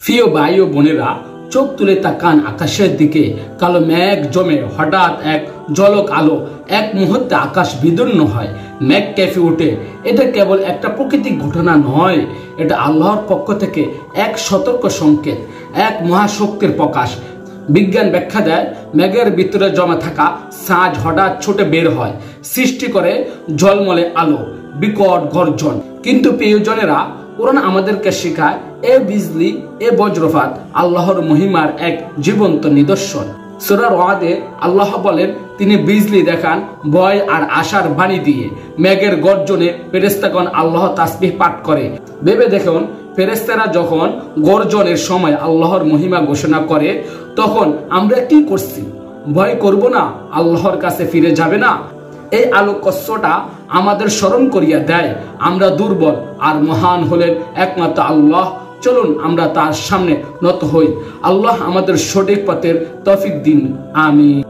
প্রিয় ভাই ও বোনেরা, চোখ তুলে তাকান আকাশের দিকে। কালো মেঘ জমে হঠাৎ এক ঝলক আলো, এক মুহূর্তে আকাশ বিদীর্ণ হয়, মেঘ কেঁপে ওঠে। এটা কেবল একটা প্রাকৃতিক ঘটনা নয়, এটা আল্লাহর পক্ষ থেকে এক সতর্ক সংকেত, এক মহাশক্তির প্রকাশ। বিজ্ঞান ব্যাখ্যা দেয়, মেঘের ভিতরে জমা থাকা ছাঁচ হঠাৎ ছুটে বের হয়, সৃষ্টি করে ঝলমলে আলো, বিকট গর্জন। কিন্তু প্রিয়জনেরা, কোরআন আমাদেরকে শেখায় এ বিজলি, এ বজ্রপাত আল্লাহর মহিমার এক জীবন্ত নিদর্শন। সূরা রআদে আল্লাহ বলেন, তিনি বিজলি দেখান ভয় আর আশার বাণী দিয়ে। মেঘের গর্জনে ফেরেশতাগণ আল্লাহ তাসবিহ পাঠ করে। ভেবে দেখুন, ফেরেশতারা যখন গর্জনের সময় আল্লাহর মহিমা ঘোষণা করে, তখন আমরা কি করছি? ভয় করব না? আল্লাহর কাছে ফিরে যাবে না? এই আলোকস্যটা আমাদের স্মরণ করিয়া দেয় আমরা দুর্বল আর মহান হলেন একমাত্র আল্লাহ। চলুন আমরা তার সামনে নত হই। আল্লাহ আমাদের সঠিক পথের তৌফিক দিন। আমিন।